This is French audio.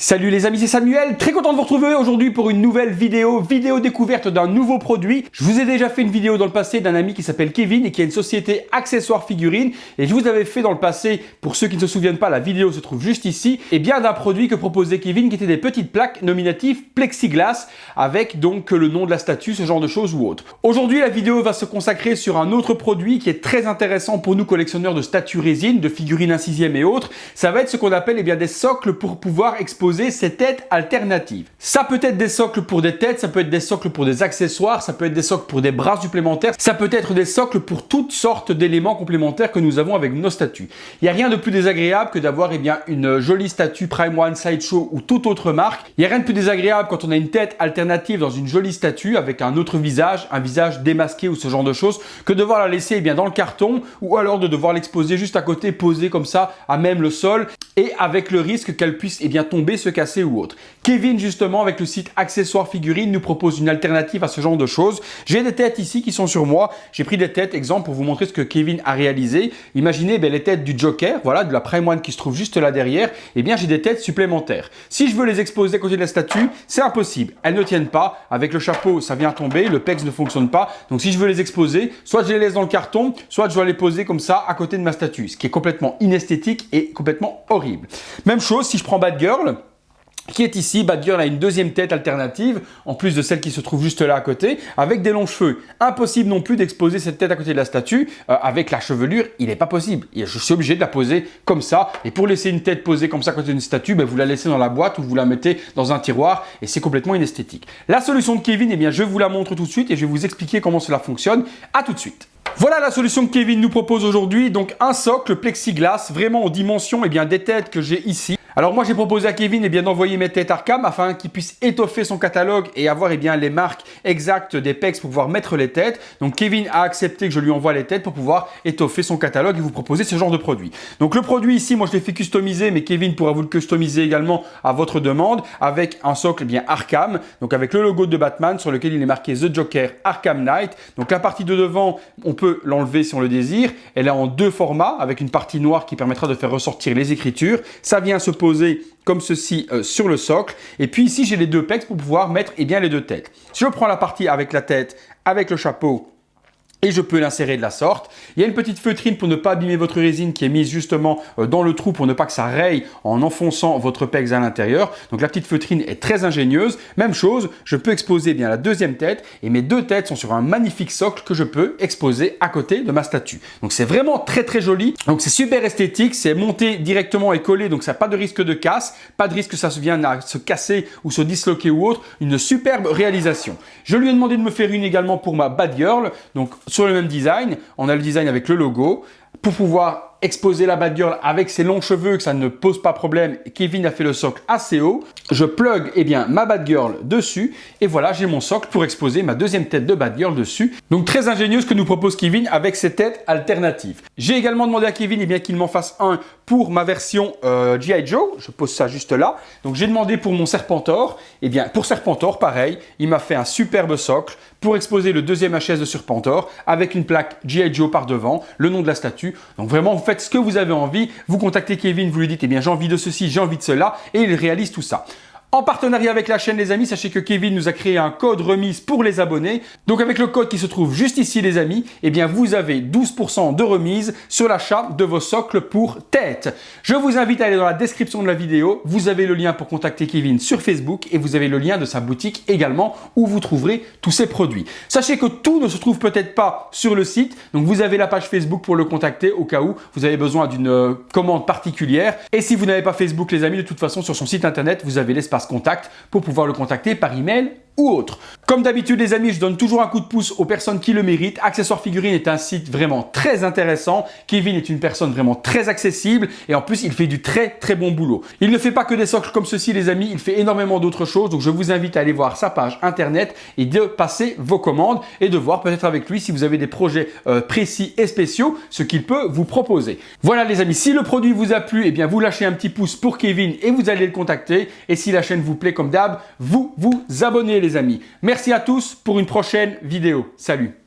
Salut les amis, c'est Samuel, très content de vous retrouver aujourd'hui pour une nouvelle vidéo découverte d'un nouveau produit. Je vous ai déjà fait une vidéo dans le passé d'un ami qui s'appelle Kevin et qui a une société accessoires figurines. Et je vous avais fait dans le passé, pour ceux qui ne se souviennent pas, la vidéo se trouve juste ici, et bien d'un produit que proposait Kevin qui était des petites plaques nominatives plexiglas avec donc le nom de la statue, ce genre de choses ou autre. Aujourd'hui, la vidéo va se consacrer sur un autre produit qui est très intéressant pour nous collectionneurs de statues résine, de figurines 1/6 et autres. Ça va être ce qu'on appelle des socles pour pouvoir exposer ces têtes alternatives. Ça peut être des socles pour des têtes, ça peut être des socles pour des accessoires, ça peut être des socles pour des bras supplémentaires, ça peut être des socles pour toutes sortes d'éléments complémentaires que nous avons avec nos statues. Il n'y a rien de plus désagréable que d'avoir une jolie statue Prime One, Sideshow ou toute autre marque. Il n'y a rien de plus désagréable quand on a une tête alternative dans une jolie statue avec un autre visage, un visage démasqué ou ce genre de choses, que de devoir la laisser dans le carton ou alors de devoir l'exposer juste à côté, posée comme ça à même le sol et avec le risque qu'elle puisse tomber, se casser ou autre. Kevin justement avec le site Accessoires Figurines nous propose une alternative à ce genre de choses. J'ai des têtes ici qui sont sur moi. J'ai pris des têtes, exemple pour vous montrer ce que Kevin a réalisé. Imaginez les têtes du Joker, voilà, de la Prime One qui se trouve juste là derrière. Eh bien j'ai des têtes supplémentaires. Si je veux les exposer à côté de la statue, c'est impossible. Elles ne tiennent pas. Avec le chapeau, ça vient tomber. Le pex ne fonctionne pas. Donc si je veux les exposer, soit je les laisse dans le carton, soit je dois les poser comme ça à côté de ma statue. Ce qui est complètement inesthétique et complètement horrible. Même chose si je prends Bad Girl, qui est ici. Bad Girl a une deuxième tête alternative, en plus de celle qui se trouve juste là à côté, avec des longs cheveux. Impossible non plus d'exposer cette tête à côté de la statue. Avec la chevelure, il n'est pas possible. Et je suis obligé de la poser comme ça. Et pour laisser une tête posée comme ça à côté d'une statue, vous la laissez dans la boîte ou vous la mettez dans un tiroir et c'est complètement inesthétique. La solution de Kevin, je vous la montre tout de suite et je vais vous expliquer comment cela fonctionne. À tout de suite. Voilà la solution que Kevin nous propose aujourd'hui. Donc un socle plexiglas, vraiment en dimension des têtes que j'ai ici. Alors moi j'ai proposé à Kevin d'envoyer mes têtes Arkham afin qu'il puisse étoffer son catalogue et avoir les marques exactes des pecs pour pouvoir mettre les têtes. Donc Kevin a accepté que je lui envoie les têtes pour pouvoir étoffer son catalogue et vous proposer ce genre de produit. Donc le produit ici, moi je l'ai fait customiser, mais Kevin pourra vous le customiser également à votre demande avec un socle Arkham, donc avec le logo de Batman sur lequel il est marqué The Joker Arkham Knight. Donc la partie de devant, on peut l'enlever si on le désire. Elle est en deux formats avec une partie noire qui permettra de faire ressortir les écritures. Ça vient se poser comme ceci sur le socle. Et puis ici, j'ai les deux pecs pour pouvoir mettre les deux têtes. Si je prends la partie avec la tête, avec le chapeau, et je peux l'insérer de la sorte. Il y a une petite feutrine pour ne pas abîmer votre résine qui est mise justement dans le trou pour ne pas que ça raye en enfonçant votre pex à l'intérieur. Donc la petite feutrine est très ingénieuse. Même chose, je peux exposer la deuxième tête et mes deux têtes sont sur un magnifique socle que je peux exposer à côté de ma statue. Donc c'est vraiment très très joli. Donc c'est super esthétique, c'est monté directement et collé, donc ça n'a pas de risque de casse, pas de risque que ça vienne à se casser ou se disloquer ou autre. Une superbe réalisation. Je lui ai demandé de me faire une également pour ma Bad Girl. Donc sur le même design, on a le design avec le logo pour pouvoir exposer la Bad Girl avec ses longs cheveux, que ça ne pose pas problème. Kevin a fait le socle assez haut. Je plug ma Bad Girl dessus et voilà, j'ai mon socle pour exposer ma deuxième tête de Bad Girl dessus. Donc très ingénieuse que nous propose Kevin avec ses têtes alternatives. J'ai également demandé à Kevin qu'il m'en fasse un pour ma version G.I. Joe. Je pose ça juste là. Donc j'ai demandé pour mon Serpentor. Pour Serpentor, pareil, il m'a fait un superbe socle pour exposer le deuxième HS de Serpentor avec une plaque G.I. Joe par devant, le nom de la statue. Donc vraiment, vous faites ce que vous avez envie. Vous contactez Kevin, vous lui dites j'ai envie de ceci, j'ai envie de cela et il réalise tout ça. En partenariat avec la chaîne les amis, sachez que Kevin nous a créé un code remise pour les abonnés. Donc avec le code qui se trouve juste ici les amis, vous avez 12% de remise sur l'achat de vos socles pour tête. Je vous invite à aller dans la description de la vidéo. Vous avez le lien pour contacter Kevin sur Facebook et vous avez le lien de sa boutique également où vous trouverez tous ses produits. Sachez que tout ne se trouve peut-être pas sur le site. Donc vous avez la page Facebook pour le contacter au cas où vous avez besoin d'une commande particulière. Et si vous n'avez pas Facebook les amis, de toute façon sur son site internet, vous avez l'espace contact pour pouvoir le contacter par email ou autre. Comme d'habitude les amis, je donne toujours un coup de pouce aux personnes qui le méritent. Accessoires Figurines est un site vraiment très intéressant. Kevin est une personne vraiment très accessible et en plus il fait du très très bon boulot. Il ne fait pas que des socles comme ceci les amis, il fait énormément d'autres choses. Donc je vous invite à aller voir sa page internet et de passer vos commandes et de voir peut-être avec lui si vous avez des projets précis et spéciaux, ce qu'il peut vous proposer. Voilà les amis, si le produit vous a plu, vous lâchez un petit pouce pour Kevin et vous allez le contacter. Et si la chaîne vous plaît comme d'hab, vous vous abonnez les amis. Merci à tous pour une prochaine vidéo. Salut!